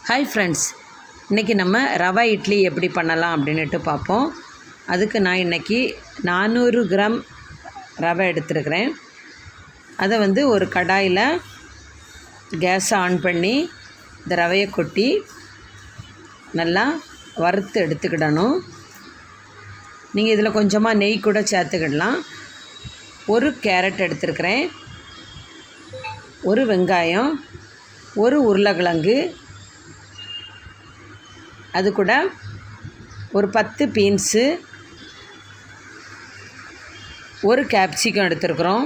Hi friends, இன்றைக்கி நம்ம ரவை இட்லி எப்படி பண்ணலாம் அப்படின்ட்டு பார்ப்போம். அதுக்கு நான் இன்றைக்கி 400 கிராம் ரவை எடுத்துருக்கிறேன். அதை ஒரு கடாயில் கேஸை ஆன் பண்ணி இந்த ரவையை கொட்டி நல்லா வறுத்து எடுத்துக்கிடணும். நீங்கள் இதில் கொஞ்சமாக நெய் கூட சேர்த்துக்கிடலாம். ஒரு கேரட் எடுத்துருக்கிறேன், ஒரு வெங்காயம், ஒரு உருளைக்கிழங்கு, அது கூட ஒரு 10 பீன்ஸு, ஒரு கேப்சிகம் எடுத்துருக்குறோம்,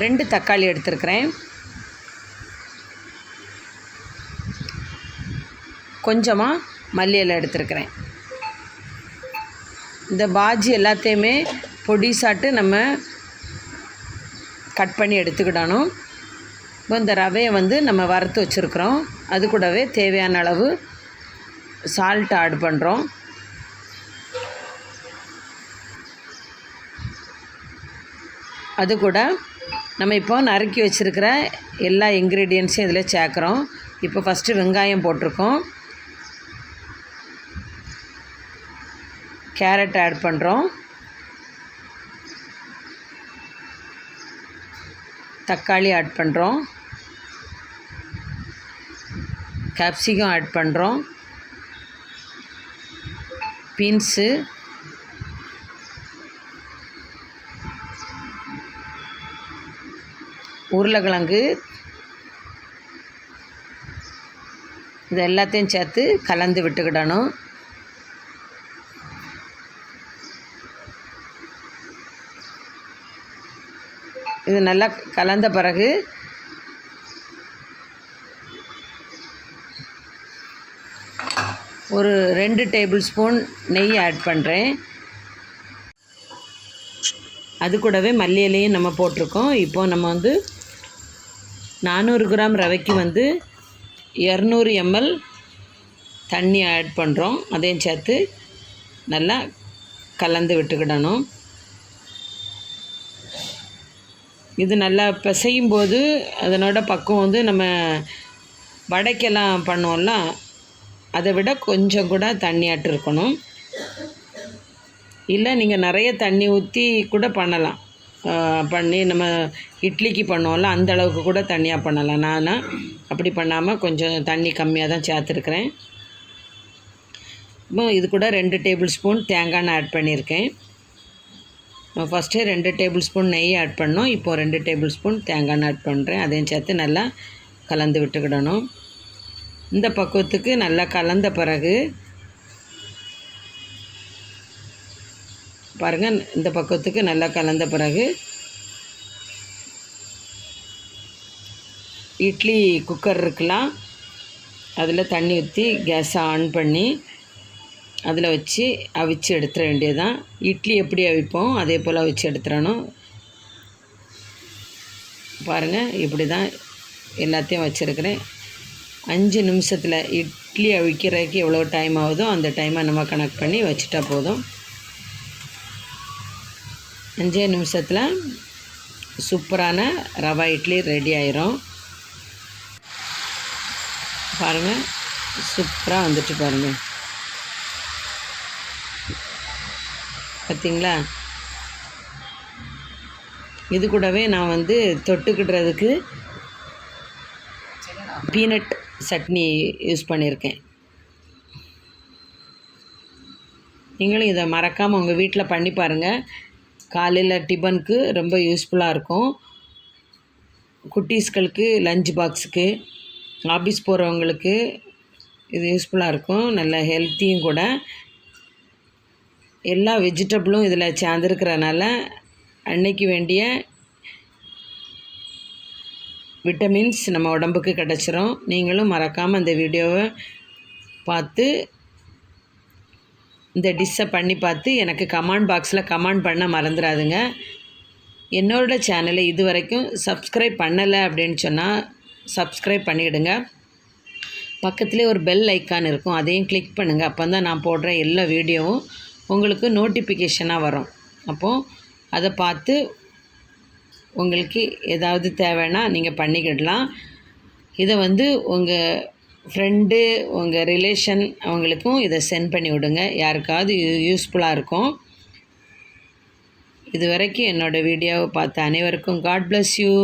2 தக்காளி எடுத்துருக்கிறேன், கொஞ்சமாக மல்லி இலை எடுத்துருக்கிறேன். இந்த பாஜி எல்லாத்தையுமே பொடிசாட்டு நம்ம கட் பண்ணி எடுத்துக்கிடணும். இப்போ இந்த ரவையை நம்ம வறுத்து வச்சுருக்குறோம். அது கூடவே தேவையான அளவு சால்ட் ஆட் பண்ணுறோம். அது கூட நம்ம இப்போ நறுக்கி வச்சுருக்கிற எல்லா இன்க்ரீடியன்ஸையும் இதில் சேர்க்குறோம். இப்போ ஃபஸ்ட்டு வெங்காயம் போட்டிருக்கோம், கேரட் ஆட் பண்ணுறோம், தக்காளி ஆட் பண்ணுறோம், கேப்சிகம் ஆட் பண்ணுறோம், பீன்ஸு, உருளைக்கிழங்கு, இது எல்லாத்தையும் சேர்த்து கலந்து விட்டுக்கிடணும். இது நல்லா கலந்த பிறகு ஒரு 2 டேபிள் ஸ்பூன் நெய் ஆட் பண்ணுறேன். அது கூடவே மல்லி இலையும் நம்ம போட்டிருக்கோம். இப்போது நம்ம 400 கிராம் ரவைக்கு 200 ml தண்ணி ஆட் பண்ணுறோம். அதையும் சேர்த்து நல்லா கலந்து விட்டுக்கிடணும். இது நல்லா பிசையும் போது அதனோட பக்கம் நம்ம வடைக்கெல்லாம் பண்ணுவோம்ல, அதை விட கொஞ்சம் கூட தண்ணி ஆட்டு இருக்கணும். இல்லை நீங்கள் நிறைய தண்ணி ஊற்றி கூட பண்ணலாம். பண்ணி நம்ம இட்லிக்கு பண்ணுவோம்ல, அந்த அளவுக்கு கூட தண்ணியாக பண்ணலாம். நான் அப்படி பண்ணாமல் கொஞ்சம் தண்ணி கம்மியாக தான் சேர்த்துருக்குறேன். இப்போ இது கூட 2 டேபிள் ஸ்பூன் தேங்காய் எண்ணெய் ஆட் பண்ணியிருக்கேன். ஃபஸ்ட்டு 2 டேபிள் ஸ்பூன் நெய் ஆட் பண்ணோம். இப்போது 2 டேபிள் ஸ்பூன் தேங்காய் எண்ணெய் ஆட் பண்ணுறேன். அதையும் சேர்த்து நல்லா கலந்து விட்டுக்கிடணும். இந்த பக்குவத்துக்கு நல்லா கலந்த பிறகு பாருங்கள், இந்த பக்குவத்துக்கு நல்லா கலந்த பிறகு இட்லி குக்கர் இருக்கலாம், அதில் தண்ணி ஊற்றி கேஸை ஆன் பண்ணி அதில் வச்சு அவிச்சு எடுத்துட வேண்டியதுதான். இட்லி எப்படி அவிப்போம் அதே போல் அவிச்சு எடுத்துடணும். பாருங்கள், இப்படி தான் எல்லாத்தையும் வச்சுருக்கிறேன். 5 நிமிஷத்தில் இட்லி அவிக்கிறதுக்கு எவ்வளோ டைம் ஆகுதோ அந்த டைமை நம்ம கனெக்ட் பண்ணி வச்சுட்டா போதும். 5 நிமிஷத்தில் சூப்பரான ரவா இட்லி ரெடி ஆயிரும். பாருங்கள், சூப்பராக வந்துட்டு பாருங்கள், பார்த்தீங்களா? இது கூடவே நான் தொட்டுக்கிடுறதுக்கு பீனட் சட்னி யூஸ் பண்ணியிருக்கேன். நீங்களும் இதை மறக்காமல் உங்கள் வீட்டில் பண்ணி பாருங்கள். காலையில் டிஃபனுக்கு ரொம்ப யூஸ்ஃபுல்லாக இருக்கும். குட்டீஸ்களுக்கு லஞ்ச் பாக்ஸுக்கு, ஆஃபீஸ் போகிறவங்களுக்கு இது யூஸ்ஃபுல்லாக இருக்கும். நல்ல ஹெல்த்தியும் கூட. எல்லா வெஜிடபிளும் இதில் சேர்ந்துருக்கிறனால அன்னைக்கு வேண்டிய விட்டமின்ஸ் நம்ம உடம்புக்கு கிடச்சிரும். நீங்களும் மறக்காமல் அந்த வீடியோவை பார்த்து இந்த டிஷ்ஷை பண்ணி பார்த்து எனக்கு கமெண்ட் பாக்ஸில் கமெண்ட் பண்ண மறந்துடாதுங்க. என்னோட சேனலை இது வரைக்கும் சப்ஸ்கிரைப் பண்ணலை அப்படின்னு சொன்னால் சப்ஸ்கிரைப் பண்ணிவிடுங்க. பக்கத்துலேயே ஒரு பெல் ஐக்கான் இருக்கும், அதையும் கிளிக் பண்ணுங்கள். அப்போ தான் நான் போடுற எல்லா வீடியோவும் உங்களுக்கு நோட்டிஃபிகேஷனாக வரும். அப்போது அதை பார்த்து உங்களுக்கு ஏதாவது தேவைன்னா நீங்கள் பண்ணிக்கிடலாம். இதை உங்கள் ஃப்ரெண்டு, உங்கள் ரிலேஷன் அவங்களுக்கும் இதை சென்ட் பண்ணி விடுங்க. யாருக்காவது யூஸ்ஃபுல்லாக இருக்கும். இது வரைக்கும் என்னோடய வீடியோவை பார்த்த அனைவருக்கும் காட் பிளஸ் யூ.